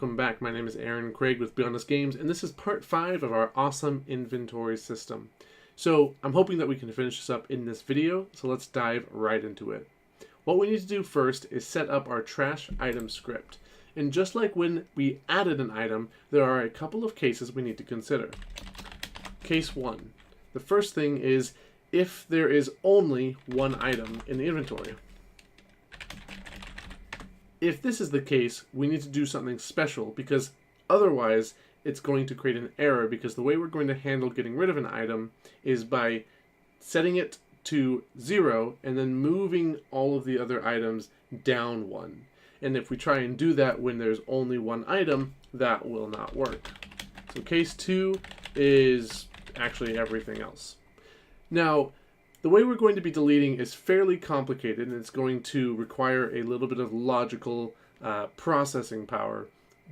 welcome back. My name is Aaron Craig with Beyond Us Games, and this is part 5 of our awesome inventory system. So I'm hoping that we can finish this up in this video, so let's dive right into it. What we need to do first is set up our trash item script. And just like when we added an item, there are a couple of cases we need to consider. Case 1. The first thing is if there is only one item in the inventory. If this is the case, we need to do something special because otherwise it's going to create an error, because the way we're going to handle getting rid of an item is by setting it to 0 and then moving all of the other items down 1. And if we try and do that when there's only one item, that will not work. So case 2 is actually everything else. Now, the way we're going to be deleting is fairly complicated, and it's going to require a little bit of logical processing power.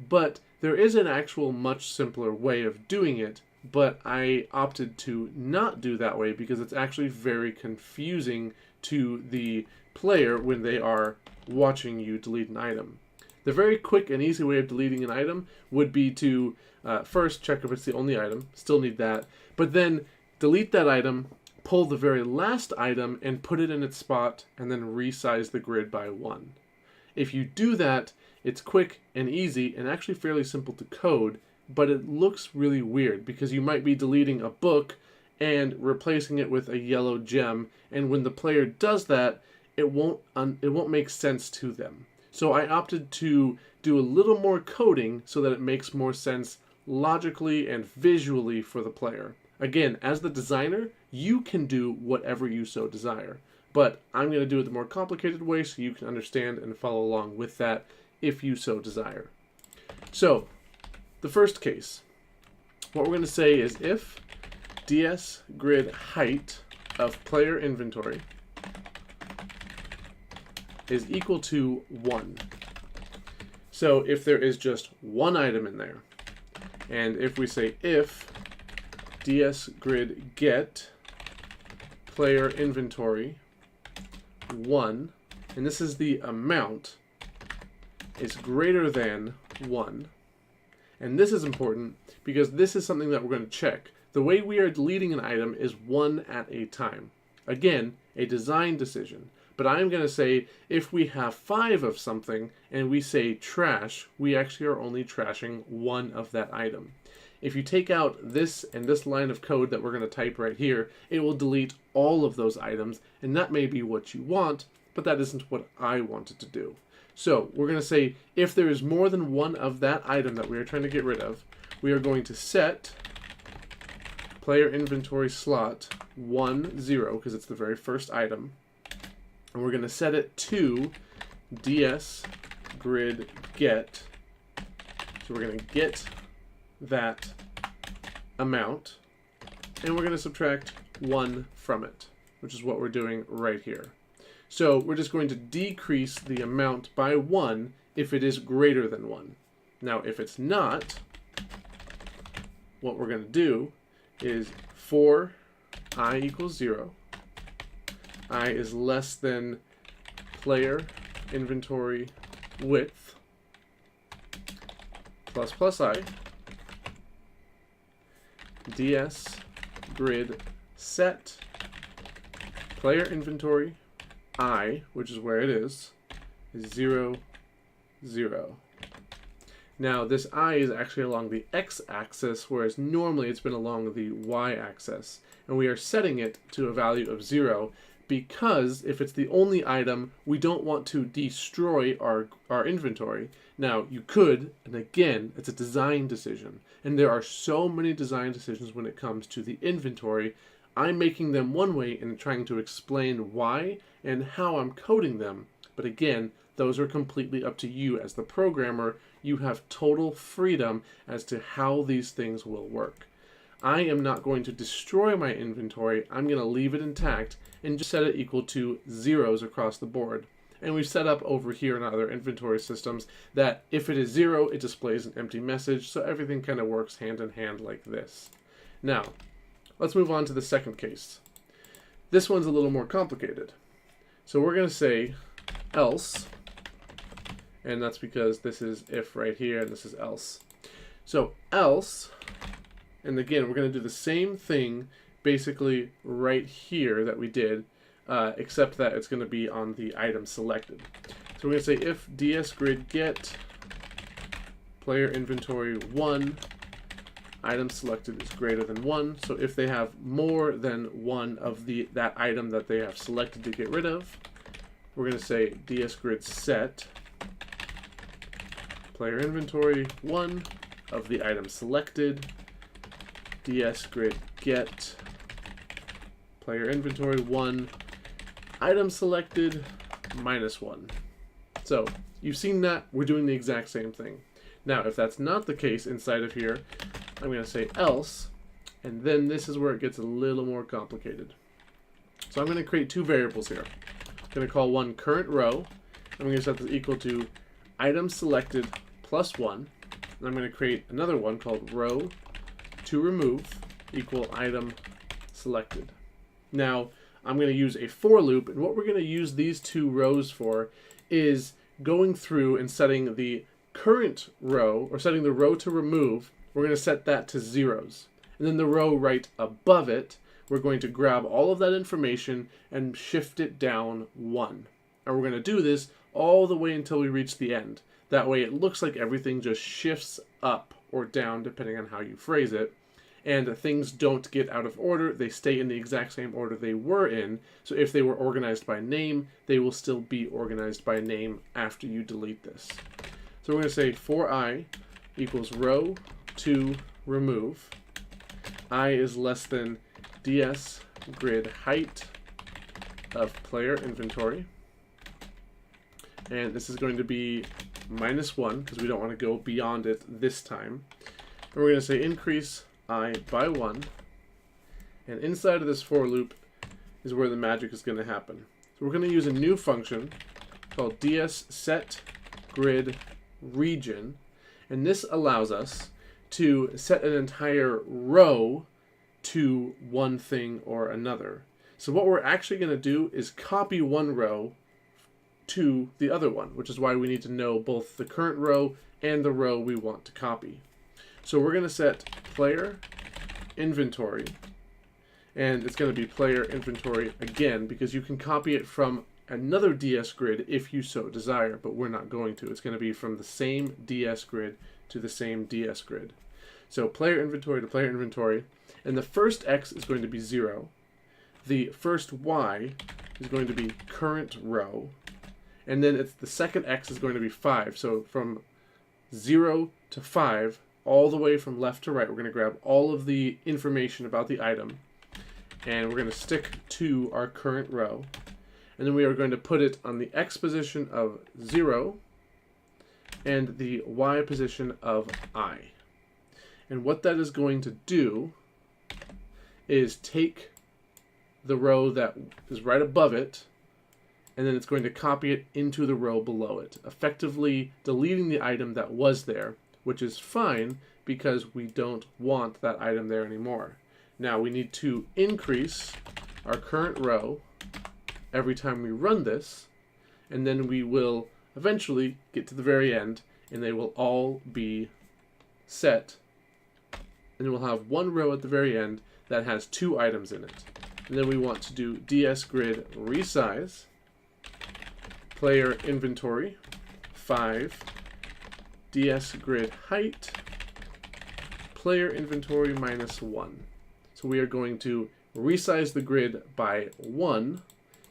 But there is an actual much simpler way of doing it, but I opted to not do that way because it's actually very confusing to the player when they are watching you delete an item. The very quick and easy way of deleting an item would be to first check if it's the only item, still need that, but then delete that item, pull the very last item and put it in its spot, and then resize the grid by 1. If you do that, it's quick and easy and actually fairly simple to code, but it looks really weird because you might be deleting a book and replacing it with a yellow gem, and when the player does that, it won't make sense to them. So I opted to do a little more coding so that it makes more sense logically and visually for the player. Again, as the designer, you can do whatever you so desire, but I'm going to do it the more complicated way so you can understand and follow along with that if you so desire. So, the first case, what we're going to say is if ds grid height of player inventory is equal to 1. So if there is just one item in there, and if we say if ds grid get player inventory 1, and this is the amount, is greater than 1. And this is important because this is something that we're going to check. The way we are deleting an item is one at a time. Again, a design decision. But I'm going to say if we have 5 of something and we say trash, we actually are only trashing one of that item. If you take out this and this line of code that we're going to type right here, it will delete all of those items, and that may be what you want, but that isn't what I wanted to do. So we're going to say if there is more than one of that item that we are trying to get rid of, we are going to set player inventory slot 1, 0, because it's the very first item, and we're going to set it to ds grid get. So we're going to get that amount, and we're going to subtract 1 from it, which is what we're doing right here. So we're just going to decrease the amount by 1 if it is greater than 1. Now if it's not, what we're going to do is for I equals 0, I is less than player inventory width plus I, ds grid set player inventory I, which is where it is 0, 0. Now this I is actually along the x-axis, whereas normally it's been along the y-axis, and we are setting it to a value of 0 because if it's the only item, we don't want to destroy our inventory. Now you could, and again, it's a design decision, and there are so many design decisions when it comes to the inventory. I'm making them one way and trying to explain why and how I'm coding them, but again, those are completely up to you as the programmer. You have total freedom as to how these things will work. I am not going to destroy my inventory. I'm going to leave it intact and just set it equal to zeros across the board. And we've set up over here in other inventory systems that if it is 0, it displays an empty message, so everything kind of works hand in hand like this. Now, let's move on to the second case. This one's a little more complicated. So we're going to say else and that's because this is if right here and this is else. So else, and again we're going to do the same thing basically right here that we did, except that it's going to be on the item selected. So we're going to say if dsgrid get player inventory 1 item selected is greater than 1. So if they have more than one of that item that they have selected to get rid of, we're going to say dsgrid set player inventory 1 of the item selected, dsgrid get player inventory 1 item selected -1. So you've seen that we're doing the exact same thing. Now if that's not the case inside of here, I'm going to say else, and then this is where it gets a little more complicated. So I'm going to create two variables here. I'm going to call one current row. I'm going to set this equal to item selected plus 1. And I'm going to create another one called row to remove equal item selected. Now I'm going to use a for loop, and what we're going to use these two rows for is going through and setting the current row, or setting the row to remove. We're going to set that to zeros. And then the row right above it, we're going to grab all of that information and shift it down 1. And we're going to do this all the way until we reach the end. That way it looks like everything just shifts up or down depending on how you phrase it. And things don't get out of order. They stay in the exact same order they were in. So if they were organized by name, they will still be organized by name after you delete this. So we're going to say for I equals row to remove. I is less than ds grid height of player inventory. And this is going to be -1 because we don't want to go beyond it this time. And we're going to say increase I by 1. And inside of this for loop is where the magic is going to happen. So we're going to use a new function called ds set grid region. And this allows us to set an entire row to one thing or another. So what we're actually going to do is copy one row to the other one, which is why we need to know both the current row and the row we want to copy. So we're going to set player inventory, and it's going to be player inventory again because you can copy it from another DS grid if you so desire, but we're not going to. It's going to be from the same DS grid to the same DS grid. So player inventory to player inventory, and the first X is going to be 0. The first Y is going to be current row, and then the second X is going to be 5. So from 0 to 5, all the way from left to right, we're going to grab all of the information about the item, and we're going to stick to our current row. And then we are going to put it on the X position of 0 and the Y position of I. And what that is going to do is take the row that is right above it, and then it's going to copy it into the row below it, effectively deleting the item that was there, which is fine because we don't want that item there anymore. Now we need to increase our current row every time we run this, and then we will eventually get to the very end and they will all be set, and we'll have one row at the very end that has 2 items in it. And then we want to do ds grid resize player inventory 5 ds grid height player inventory -1. So we are going to resize the grid by 1,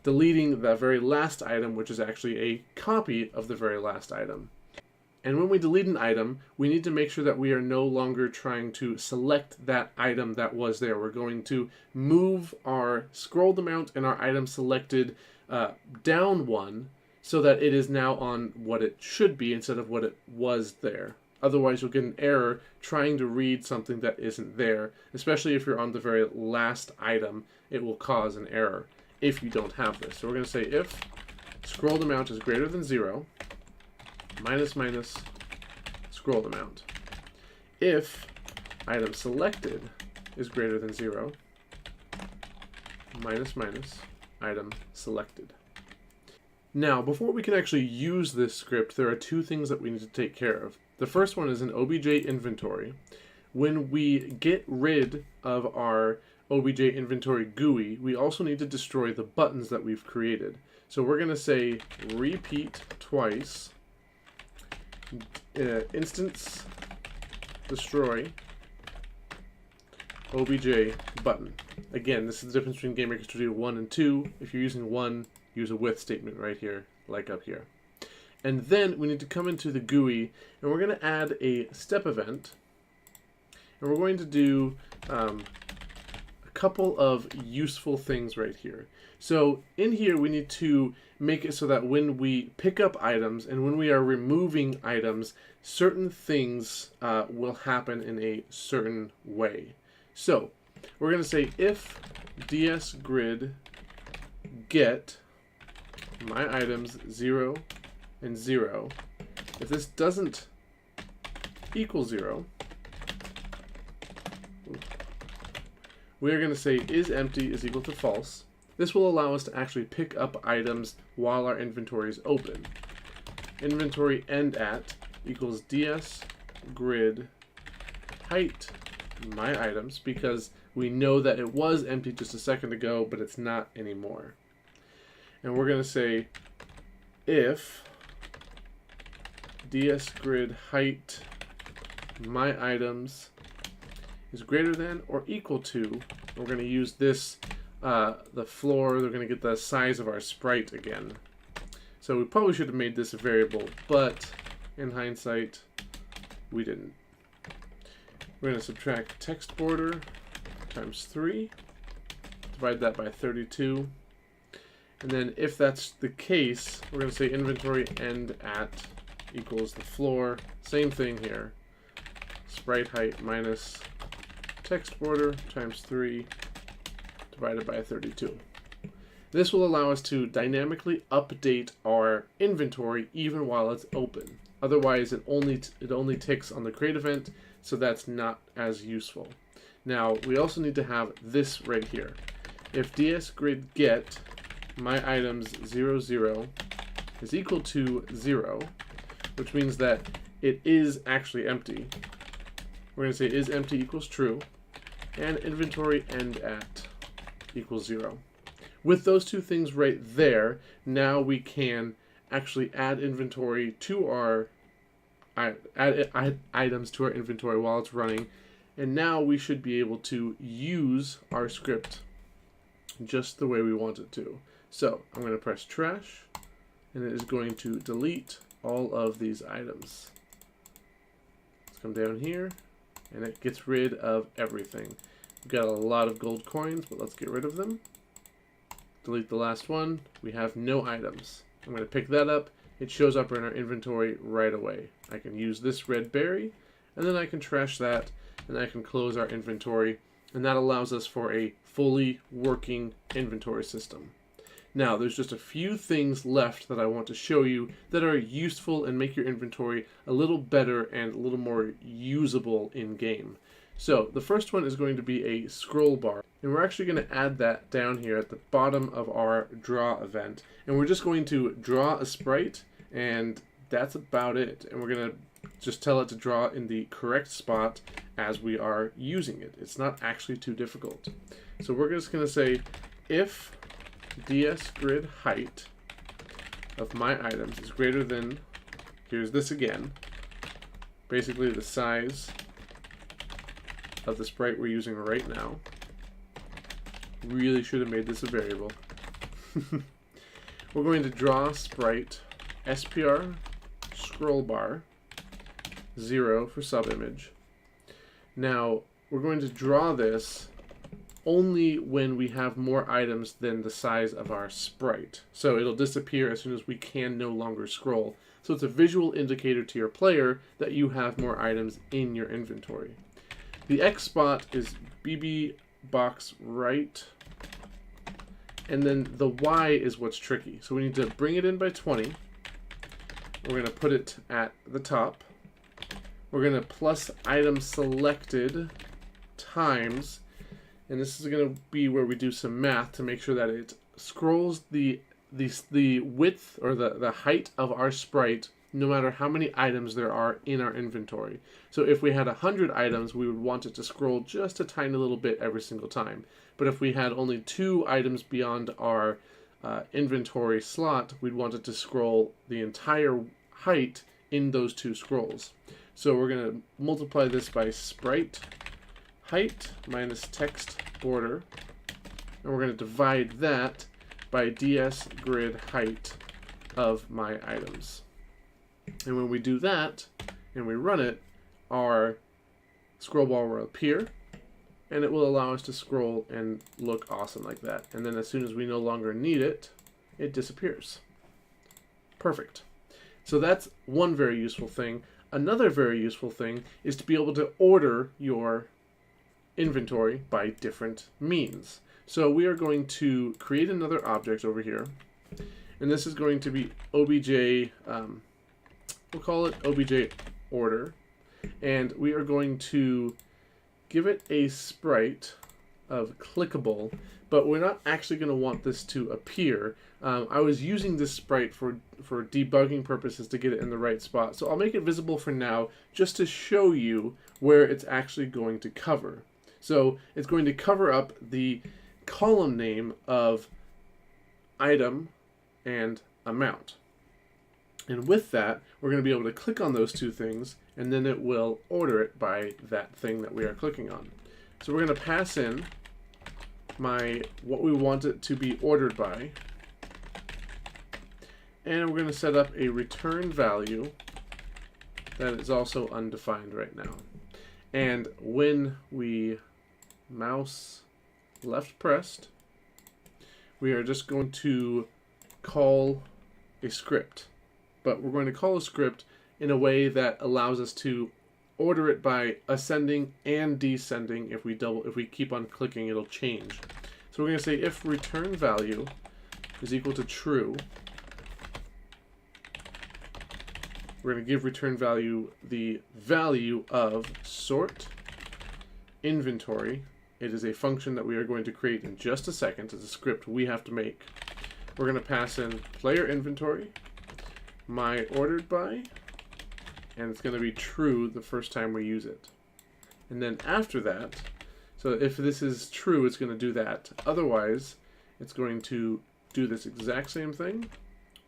deleting the very last item, which is actually a copy of the very last item. And when we delete an item, we need to make sure that we are no longer trying to select that item that was there. We're going to move our scrolled amount and our item selected down 1 so that it is now on what it should be instead of what it was there. Otherwise, you'll get an error trying to read something that isn't there, especially if you're on the very last item. It will cause an error if you don't have this. So we're going to say if scrolled amount is greater than 0, minus scrolled amount. If item selected is greater than 0, minus item selected. Now, before we can actually use this script, there are two things that we need to take care of. The first one is an obj inventory. When we get rid of our obj inventory GUI, we also need to destroy the buttons that we've created. So we're going to say repeat twice instance destroy obj button. Again, this is the difference between GameMaker Studio 1 and 2. If you're using 1, use a with statement right here, like up here. And then we need to come into the GUI, and we're going to add a step event. And we're going to do a couple of useful things right here. So in here, we need to make it so that when we pick up items and when we are removing items, certain things will happen in a certain way. So we're going to say if dsgrid get my items 0 and 0, if this doesn't equal 0, we are going to say is empty is equal to false. This will allow us to actually pick up items while our inventory is open. Inventory end at equals dsgrid height my items, because we know that it was empty just a second ago, but it's not anymore. And we're going to say if dsgrid height my items is greater than or equal to, we're going to use this, the floor, they're going to get the size of our sprite again. So we probably should have made this a variable, but in hindsight, we didn't. We're going to subtract text border times 3, divide that by 32, and then if that's the case, we're going to say inventory end at equals the floor, same thing here, sprite height minus text border times 3 divided by 32. This will allow us to dynamically update our inventory even while it's open. Otherwise, it only ticks on the create event, so that's not as useful. Now, we also need to have this right here. If dsgrid get my items 0, 0 is equal to 0, which means that it is actually empty, we're going to say is empty equals true, and inventory end at equals 0. With those two things right there, now we can actually add inventory to our add items to our inventory while it's running, and now we should be able to use our script just the way we want it to. So I'm going to press trash, and it is going to delete all of these items. Let's come down here, and it gets rid of everything. We've got a lot of gold coins, but let's get rid of them. Delete the last one. We have no items. I'm going to pick that up. It shows up in our inventory right away. I can use this red berry, and then I can trash that, and I can close our inventory, and that allows us for a fully working inventory system. Now, there's just a few things left that I want to show you that are useful and make your inventory a little better and a little more usable in game. So the first one is going to be a scroll bar, and we're actually going to add that down here at the bottom of our draw event, and we're just going to draw a sprite, and that's about it. And we're going to just tell it to draw in the correct spot as we are using it. It's not actually too difficult. So we're just going to say if dsgrid height of my items is greater than, here's this again, basically the size of the sprite we're using right now. Really should have made this a variable. We're going to draw sprite SPR scroll bar 0 for subimage. Now we're going to draw this only when we have more items than the size of our sprite. So it'll disappear as soon as we can no longer scroll. So it's a visual indicator to your player that you have more items in your inventory. The X spot is BB box right, and then the Y is what's tricky. So we need to bring it in by 20. We're going to put it at the top. We're going to plus item selected times, and this is going to be where we do some math to make sure that it scrolls the the width or the height of our sprite no matter how many items there are in our inventory. So if we had 100 items, we would want it to scroll just a tiny little bit every single time. But if we had only 2 items beyond our inventory slot, we'd want it to scroll the entire height in those 2 scrolls. So we're going to multiply this by sprite height minus text border, and we're going to divide that by ds grid height of my items. And when we do that and we run it, our scroll bar will appear, and it will allow us to scroll and look awesome like that. And then as soon as we no longer need it, it disappears. Perfect. So that's one very useful thing. Another very useful thing is to be able to order your inventory by different means. So we are going to create another object over here, and this is going to be obj, we'll call it obj order, and we are going to give it a sprite of clickable, but we're not actually going to want this to appear. I was using this sprite for debugging purposes to get it in the right spot, so I'll make it visible for now just to show you where it's actually going to cover. So it's going to cover up the column name of item and amount. And with that, we're going to be able to click on those 2 things, and then it will order it by that thing that we are clicking on. So we're going to pass in what we want it to be ordered by, and we're going to set up a return value that is also undefined right now. And when we mouse left pressed, we are just going to call a script. But we're going to call a script in a way that allows us to order it by ascending and descending. If we keep on clicking, it'll change. So we're going to say if return value is equal to true, we're going to give return value the value of sort inventory. It is a function that we are going to create in just a second. It's a script we have to make. We're going to pass in player inventory, my ordered by, and it's going to be true the first time we use it. And then after that, so if this is true, it's going to do that. Otherwise, it's going to do this exact same thing,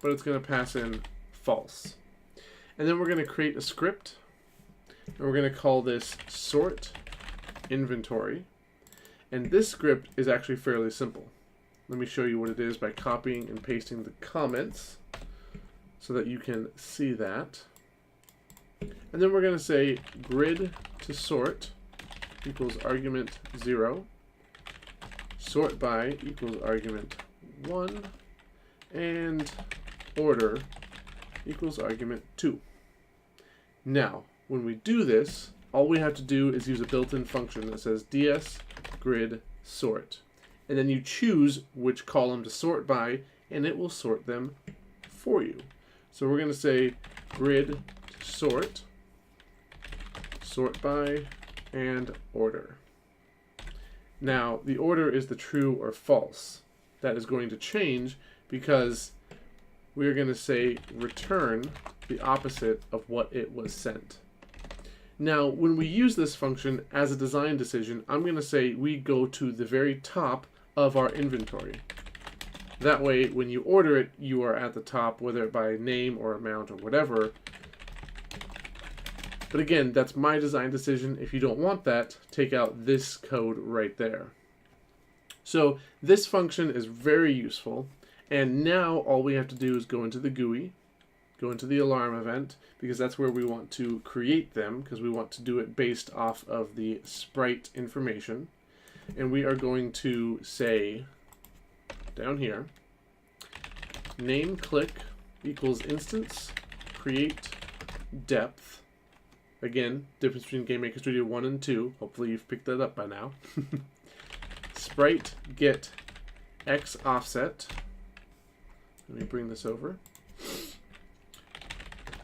but it's going to pass in false. And then we're going to create a script, and we're going to call this sort inventory. And this script is actually fairly simple. Let me show you what it is by copying and pasting the comments so that you can see that. And then we're going to say grid to sort equals argument 0, sort by equals argument 1, and order equals argument 2. Now, when we do this, all we have to do is use a built-in function that says ds grid sort. And then you choose which column to sort by, and it will sort them for you. So we're going to say grid to sort, sort by, and order. Now, the order is the true or false. That is going to change because we're going to say return the opposite of what it was sent. Now, when we use this function as a design decision, I'm going to say we go to the very top of our inventory. That way, when you order it, you are at the top, whether by name or amount or whatever. But again, that's my design decision. If you don't want that, take out this code right there. So this function is very useful. And now all we have to do is go into the GUI, go into the alarm event, because that's where we want to create them, because we want to do it based off of the sprite information. And we are going to say, down here, name click equals instance create depth. Again, difference between GameMaker Studio 1 and 2. Hopefully you've picked that up by now. Sprite get x offset. Let me bring this over.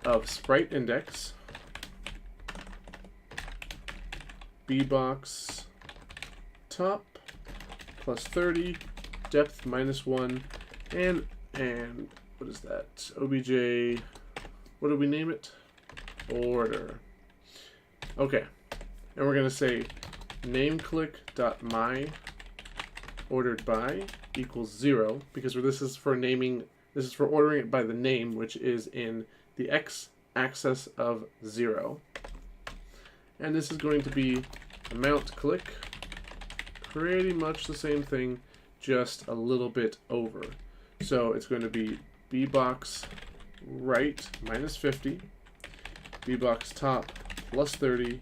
Of sprite index bbox top plus 30 depth minus 1, and And what is that? OBJ, what did we name it? Order. Okay. And we're going to say nameClick.my ordered by equals 0, because this is for naming, this is for ordering it by the name, which is in the x-axis of 0. And this is going to be amount click, pretty much the same thing, just a little bit over. So it's going to be bbox right minus 50, bbox top plus 30,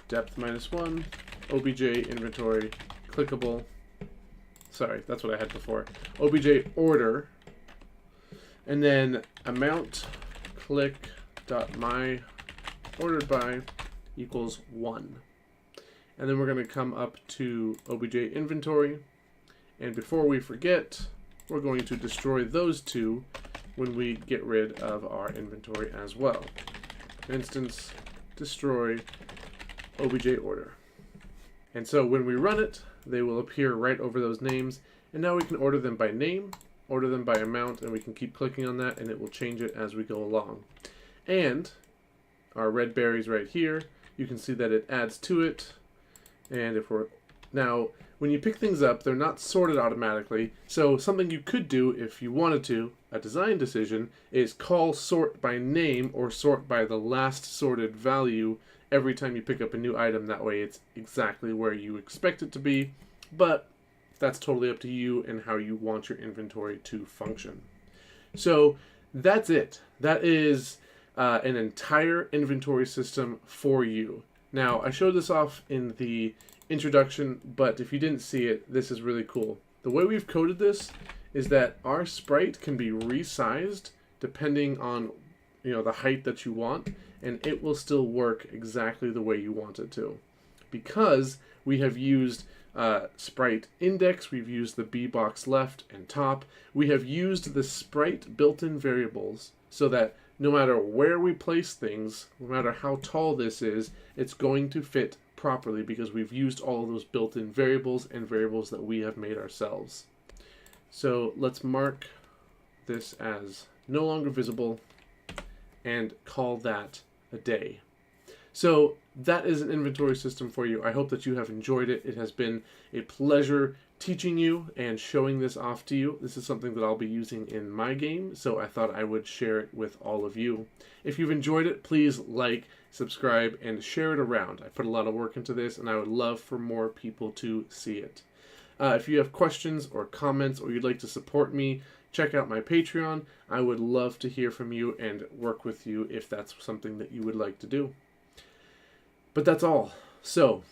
depth minus 1, obj inventory clickable. Sorry, that's what I had before. Obj order, and then amount click dot my ordered by equals 1. And then we're going to come up to obj inventory, and before we forget, we're going to destroy those two when we get rid of our inventory as well. Instance destroy obj order. And so when we run it, they will appear right over those names, and now we can order them by name, order them by amount, and we can keep clicking on that and it will change it as we go along. And our red berries right here, you can see that it adds to it. And if we're now, when you pick things up, they're not sorted automatically, so something you could do if you wanted to, a design decision, is call sort by name or sort by the last sorted value every time you pick up a new item. That way it's exactly where you expect it to be, but that's totally up to you and how you want your inventory to function. So that's it. That is an entire inventory system for you. Now, I showed this off in the introduction, but if you didn't see it, this is really cool. The way we've coded this is that our sprite can be resized depending on the height that you want, and it will still work exactly the way you want it to. Because we have used sprite index, we've used the bbox left and top, we have used the sprite built-in variables so that no matter where we place things, no matter how tall this is, it's going to fit properly because we've used all of those built-in variables and variables that we have made ourselves. So let's mark this as no longer visible and call that a day. So that is an inventory system for you. I hope that you have enjoyed it. It has been a pleasure teaching you and showing this off to you. This is something that I'll be using in my game, so I thought I would share it with all of you. If you've enjoyed it, please like, subscribe, and share it around. I put a lot of work into this, and I would love for more people to see it. If you have questions or comments, or you'd like to support me, check out my Patreon. I would love to hear from you and work with you if that's something that you would like to do. But that's all. So,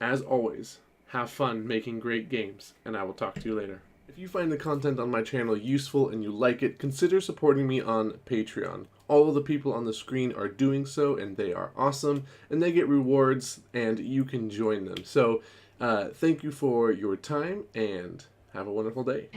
as always, have fun making great games, and I will talk to you later. If you find the content on my channel useful and you like it, consider supporting me on Patreon. All of the people on the screen are doing so, and they are awesome, and they get rewards, and you can join them. So, thank you for your time, and have a wonderful day.